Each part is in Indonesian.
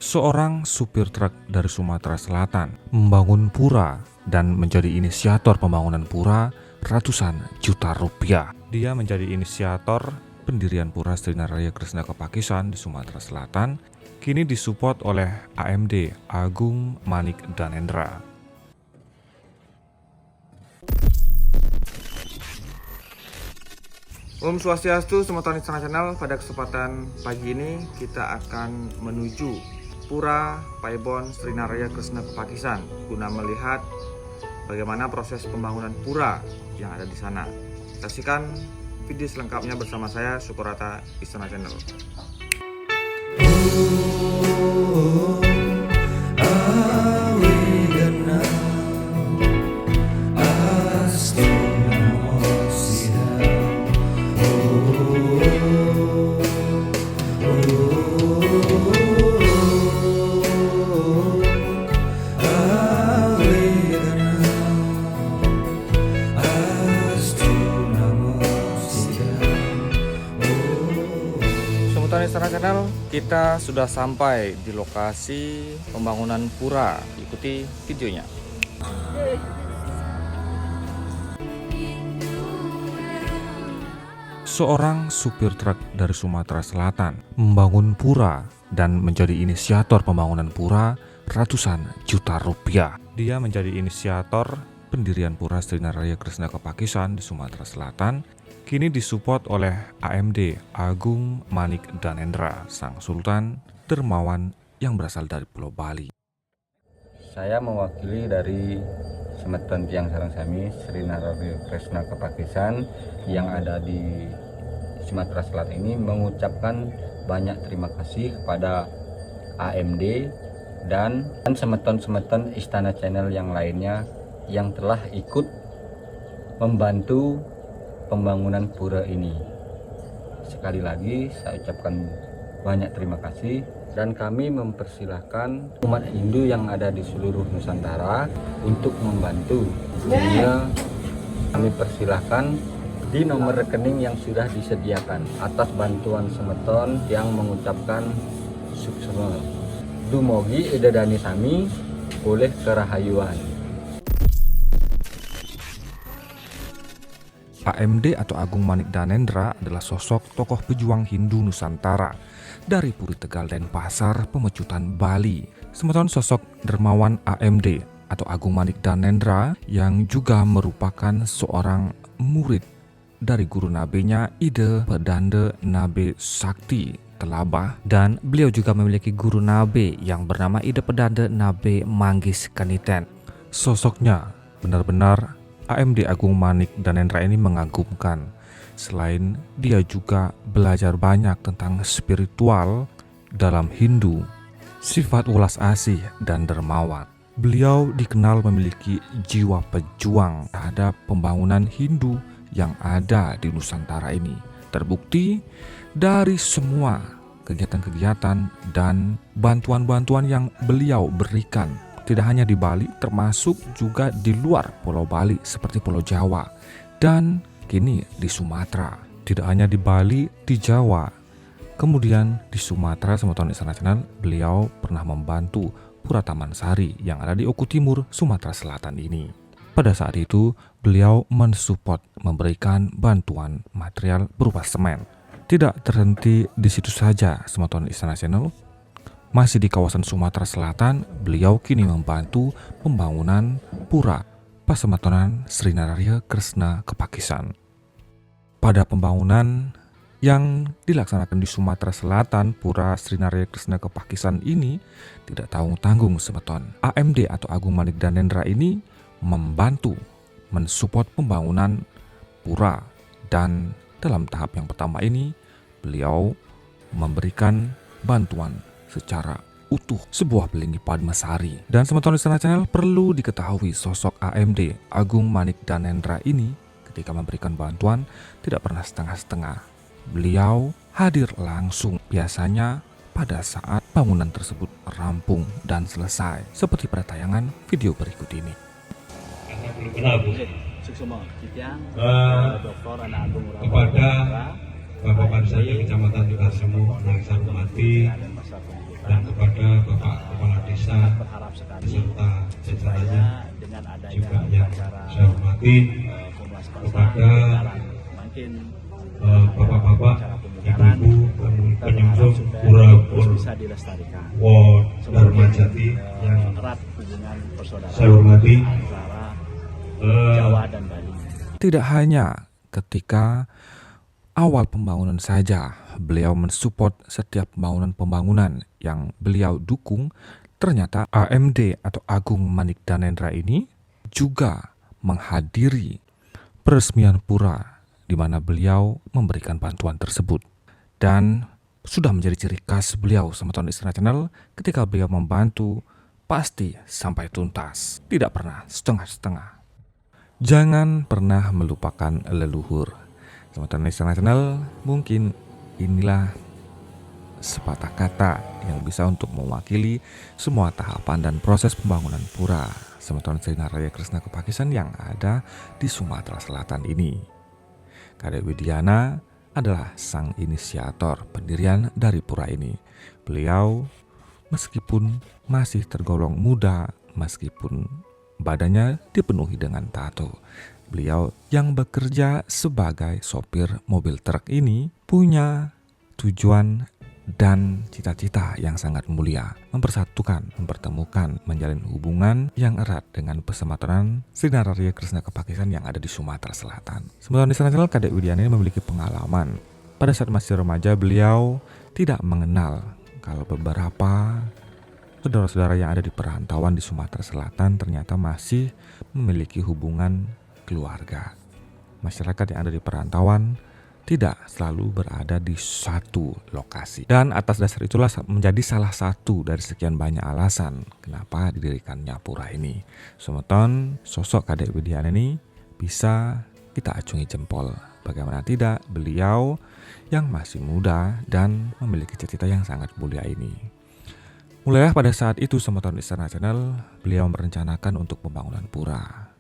Seorang supir truk dari Sumatera Selatan membangun pura dan menjadi inisiator pembangunan pura ratusan juta rupiah. Dia menjadi inisiator pendirian Pura Srinaraya Kresna Kepakisan di Sumatera Selatan, kini disupport oleh AMD Agung Manik Danendra. Om Swastiastu, Semoton Istana Channel. Pada kesempatan pagi ini kita akan menuju Pura Paebon Srinaraya Kresna Kepakisan guna melihat bagaimana proses pembangunan pura yang ada di sana. Saksikan video selengkapnya bersama saya Sukorata Istana Channel. Istana Channel, kita sudah sampai di lokasi pembangunan pura. Ikuti videonya. Seorang supir truk dari Sumatera Selatan membangun pura dan menjadi inisiator pembangunan pura ratusan juta rupiah. Dia menjadi inisiator pendirian Pura Srinaraya Kresna Kepakisan di Sumatera Selatan, kini disupport oleh AMD Agung Manik Danendra, sang Sultan dermawan yang berasal dari Pulau Bali. Saya mewakili dari Semeton Tiang Sarang Sami Srinaraya Kresna Kepakisan yang ada di Sumatera Selatan ini mengucapkan banyak terima kasih kepada AMD dan Semeton Istana Channel yang lainnya yang telah ikut membantu pembangunan pura ini. Sekali lagi saya ucapkan banyak terima kasih dan kami mempersilahkan umat Hindu yang ada di seluruh Nusantara untuk membantu. Sehingga kami persilahkan di nomor rekening yang sudah disediakan atas bantuan Semeton yang mengucapkan sukses. Dumogi edadani sami oleh kerahayuan. AMD atau Agung Manik Danendra adalah sosok tokoh pejuang Hindu Nusantara dari Puri Tegal Denpasar, Pemecutan, Bali. Semeton sosok dermawan AMD atau Agung Manik Danendra yang juga merupakan seorang murid dari guru nabenya Ida Pedanda Nabe Sakti Telabah, dan beliau juga memiliki guru nabe yang bernama Ida Pedanda Nabe Manggis Kaniten. Sosoknya benar-benar AMD Agung Manik Danendra ini mengagumkan. Selain dia juga belajar banyak tentang spiritual dalam Hindu, sifat ulas asih dan dermawan. Beliau dikenal memiliki jiwa pejuang terhadap pembangunan Hindu yang ada di Nusantara ini. Terbukti dari semua kegiatan-kegiatan dan bantuan-bantuan yang beliau berikan. Tidak hanya di Bali, termasuk juga di luar Pulau Bali seperti Pulau Jawa dan kini di Sumatera. Tidak hanya di Bali, di Jawa, kemudian di Sumatera. Semoton Istana Channel, beliau pernah membantu Pura Taman Sari yang ada di Oku Timur, Sumatera Selatan ini. Pada saat itu, beliau mensupport, memberikan bantuan material berupa semen. Tidak terhenti di situ saja, Semoton Istana Channel. Masih di kawasan Sumatera Selatan, beliau kini membantu pembangunan Pura Pasematonan Srinaraya Kresna Kepakisan. Pada pembangunan yang dilaksanakan di Sumatera Selatan, Pura Srinaraya Kresna Kepakisan ini tidak tanggung-tanggung Semeton. AMD atau Agung Manik Danendra ini membantu mensupport pembangunan pura, dan dalam tahap yang pertama ini beliau memberikan bantuan secara utuh sebuah Belingi Padmasari. Dan Semeton Istana Channel, perlu diketahui sosok AMD Agung Manik Danendra ini ketika memberikan bantuan tidak pernah setengah-setengah. Beliau hadir langsung, biasanya pada saat bangunan tersebut rampung dan selesai, seperti pada tayangan video berikut ini. Belum kenal Bu. Kepada Bapak Pansanya Kecamatan Tegal Semu yang saya hormati, dan kepada Bapak berharap sekali beserta jajarannya. supaya dengan adanya Juga yang upacara saya hormati pemuasan kepada makin bapak-bapak, acara pemekaran ibu-ibu, kita pengunjung berharap Pura terus bisa dilestarikan. Won Dharma Semakin, Jati yang erat hubungan persaudaraan saya hormati. antara eh, Jawa dan Bali. Tidak hanya ketika awal pembangunan saja beliau mensupport setiap pembangunan yang beliau dukung, ternyata AMD atau Agung Manik Danendra ini juga menghadiri peresmian pura di mana beliau memberikan bantuan tersebut. Dan sudah menjadi ciri khas beliau Semeton Istana Channel, ketika beliau membantu pasti sampai tuntas, tidak pernah setengah-setengah. Jangan pernah melupakan leluhur. Semeton Istana Channel, mungkin inilah sepatah kata yang bisa untuk mewakili semua tahapan dan proses pembangunan pura Semeton Srinaraya Kresna Kepakisan yang ada di Sumatera Selatan ini. Kadek Widiana adalah sang inisiator pendirian dari pura ini. Beliau meskipun masih tergolong muda, meskipun badannya dipenuhi dengan tato, beliau yang bekerja sebagai sopir mobil truk ini punya tujuan dan cita-cita yang sangat mulia, mempersatukan, mempertemukan, menjalin hubungan yang erat dengan Pesematonan Srinaraya Kresna Kepakisan yang ada di Sumatera Selatan. Semeton Istana Channel, Kadek Widiana ini memiliki pengalaman. Pada saat masih remaja, beliau tidak mengenal kalau beberapa saudara-saudara yang ada di perantauan di Sumatera Selatan ternyata masih memiliki hubungan keluarga. Masyarakat yang ada di perantauan tidak selalu berada di satu lokasi. Dan atas dasar itulah menjadi salah satu dari sekian banyak alasan kenapa didirikannya pura ini. Semeton, sosok Kadek Widiana ini bisa kita acungi jempol. Bagaimana tidak, beliau yang masih muda dan memiliki cita-cita yang sangat mulia ini. Mulailah pada saat itu Semeton Istana Channel, beliau merencanakan untuk pembangunan pura.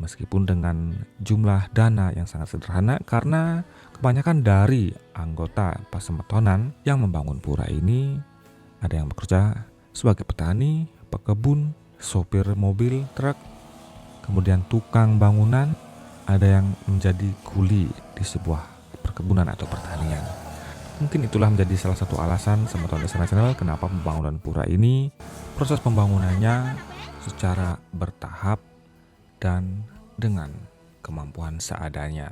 Meskipun dengan jumlah dana yang sangat sederhana, karena kebanyakan dari anggota Pasemetonan yang membangun pura ini ada yang bekerja sebagai petani, pekebun, sopir mobil truk, kemudian tukang bangunan, ada yang menjadi kuli di sebuah perkebunan atau pertanian. Mungkin itulah menjadi salah satu alasan Semeton Istana Channel kenapa pembangunan pura ini, proses pembangunannya secara bertahap dan dengan kemampuan seadanya.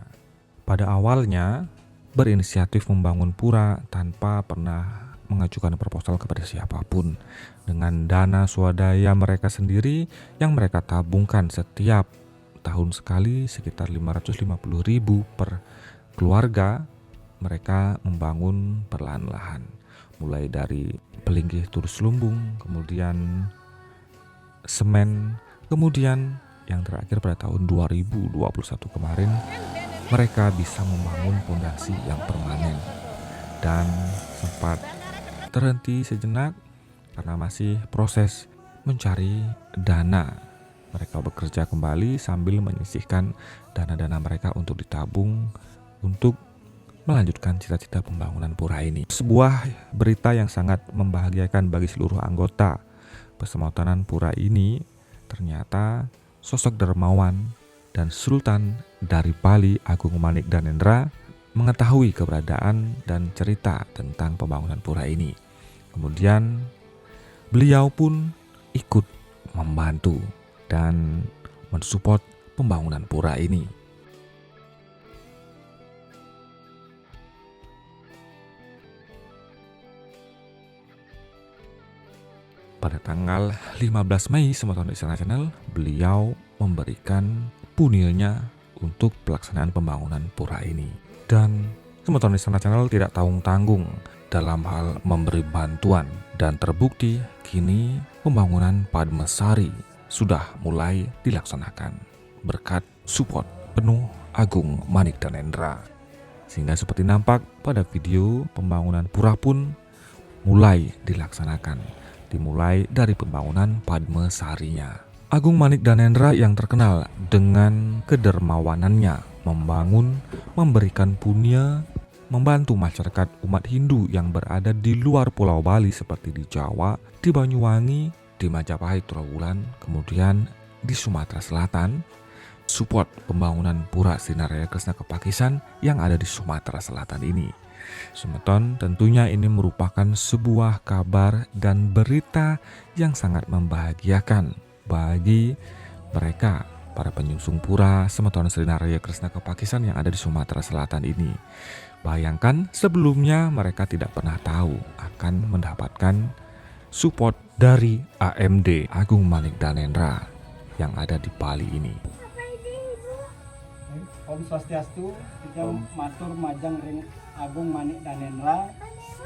Pada awalnya berinisiatif membangun pura tanpa pernah mengajukan proposal kepada siapapun, dengan dana swadaya mereka sendiri yang mereka tabungkan setiap tahun sekali sekitar 550.000 per keluarga. Mereka membangun perlahan-lahan, mulai dari pelinggih turus lumbung, kemudian semen, kemudian yang terakhir pada tahun 2021 kemarin mereka bisa membangun fondasi yang permanen, dan sempat terhenti sejenak karena masih proses mencari dana. Mereka bekerja kembali sambil menyisihkan dana-dana mereka untuk ditabung untuk melanjutkan cita-cita pembangunan pura ini. Sebuah berita yang sangat membahagiakan bagi seluruh anggota Pesematonan pura ini, ternyata sosok dermawan dan sultan dari Bali Agung Manik Danendra mengetahui keberadaan dan cerita tentang pembangunan pura ini. Kemudian beliau pun ikut membantu dan mensupport pembangunan pura ini. Pada tanggal 15 Mei Semeton Istana Channel, beliau memberikan punilnya untuk pelaksanaan pembangunan pura ini. Dan Semeton Istana Channel tidak tanggung-tanggung dalam hal memberi bantuan, dan terbukti kini pembangunan Padmasari sudah mulai dilaksanakan berkat support penuh Agung Manik Danendra. Sehingga seperti nampak pada video, pembangunan pura pun mulai dilaksanakan. Dimulai dari pembangunan Padmasarinya. Agung Manik Danendra yang terkenal dengan kedermawanannya membangun, memberikan punya, membantu masyarakat umat Hindu yang berada di luar Pulau Bali seperti di Jawa, di Banyuwangi, di Majapahit Trawulan, kemudian di Sumatera Selatan, support pembangunan Pura Srinaraya Kresna Kepakisan yang ada di Sumatera Selatan ini. Semeton, tentunya ini merupakan sebuah kabar dan berita yang sangat membahagiakan bagi mereka, para penyusung Pura Semeton Srinaraya Kresna Kepakisan yang ada di Sumatera Selatan ini. Bayangkan sebelumnya mereka tidak pernah tahu akan mendapatkan support dari AMD Agung Manik Danendra yang ada di Bali ini. Om Swastiastu, Tijang Matur Majang Ring Agung Manik Danendra,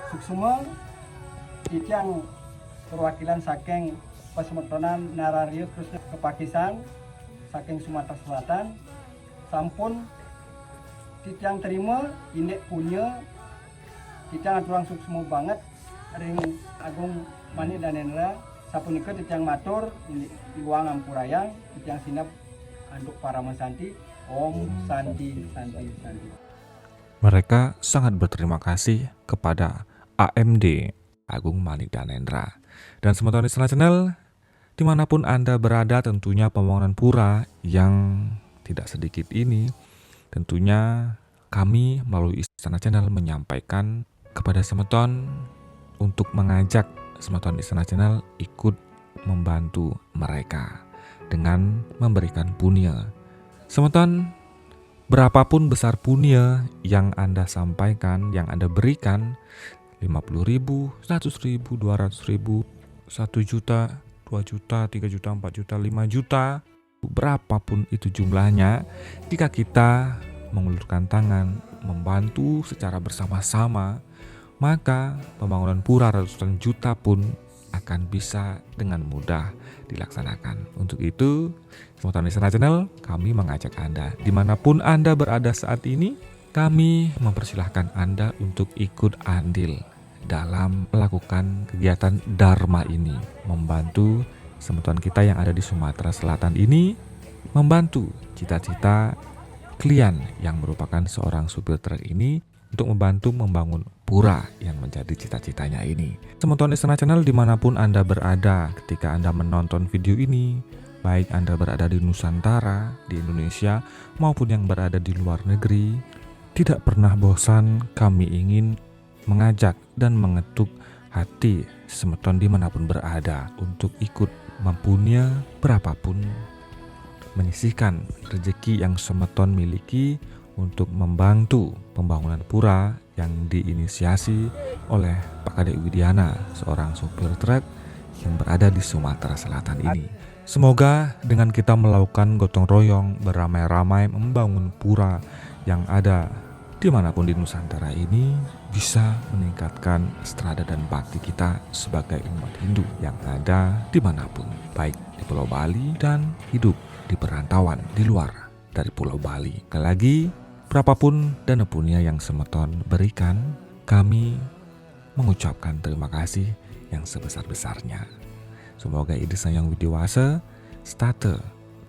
Suksuma, Tijang perwakilan saking Pasemetonan Narario Kresna Kepakisan, saking Sumatera Selatan, sampun Tijang terima, indek punya, Tijang aturang suksuma banget, Ring Agung Manik Danendra, sapunika Tijang matur, Iwang Ampurayang, Tijang sinap anduk para mesanti, Om Santi Santi Santi. Mereka sangat berterima kasih kepada AMD Agung Manik Danendra. Dan Semeton Istana Channel, dimanapun Anda berada, tentunya pembangunan pura yang tidak sedikit ini, tentunya kami melalui Istana Channel menyampaikan kepada Semeton untuk mengajak Semeton Istana Channel ikut membantu mereka dengan memberikan punya. Semeton, berapapun besar punya yang Anda sampaikan, yang Anda berikan, 50.000, 100.000, 200.000, 1 juta, 2 juta, 3 juta, 4 juta, 5 juta, berapapun itu jumlahnya, jika kita mengulurkan tangan, membantu secara bersama-sama, maka pembangunan pura ratusan juta pun akan bisa dengan mudah dilaksanakan. Untuk itu, Semeton Istana Channel, kami mengajak Anda, dimanapun Anda berada saat ini, kami mempersilahkan Anda untuk ikut andil dalam melakukan kegiatan Dharma ini, membantu Semeton kita yang ada di Sumatera Selatan ini, membantu cita-cita klien yang merupakan seorang supir truk ini untuk membantu membangun pura yang menjadi cita-citanya ini. Semeton Istana Channel, dimanapun Anda berada ketika Anda menonton video ini, baik Anda berada di Nusantara, di Indonesia, maupun yang berada di luar negeri, tidak pernah bosan kami ingin mengajak dan mengetuk hati Semeton dimanapun berada untuk ikut mampunya berapapun menyisihkan rezeki yang Semeton miliki untuk membantu pembangunan pura yang diinisiasi oleh Pak Kadek Widiana, seorang sopir truk yang berada di Sumatera Selatan ini. Semoga dengan kita melakukan gotong royong beramai-ramai membangun pura yang ada dimanapun di Nusantara ini, bisa meningkatkan strada dan bakti kita sebagai umat Hindu yang ada dimanapun, baik di Pulau Bali dan hidup di perantauan di luar dari Pulau Bali. Sekali lagi, berapapun dana punya yang Semeton berikan, kami mengucapkan terima kasih yang sebesar-besarnya. Semoga ide sayang widiwasa, state,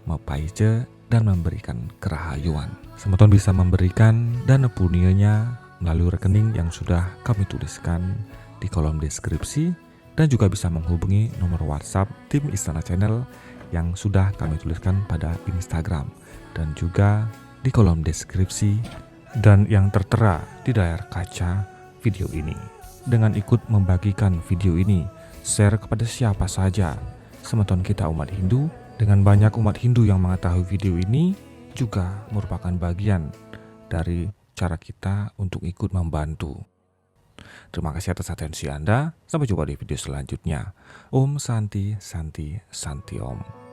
mapaice, dan memberikan kerahayuan. Semeton bisa memberikan dana punyanya melalui rekening yang sudah kami tuliskan di kolom deskripsi, dan juga bisa menghubungi nomor WhatsApp tim Istana Channel yang sudah kami tuliskan pada Instagram dan juga di kolom deskripsi dan yang tertera di layar kaca video ini. Dengan ikut membagikan video ini, share kepada siapa saja Semeton kita umat Hindu. Dengan banyak umat Hindu yang mengetahui video ini juga merupakan bagian dari cara kita untuk ikut membantu. Terima kasih atas atensi Anda. Sampai jumpa di video selanjutnya. Om Santi Santi Santi Om.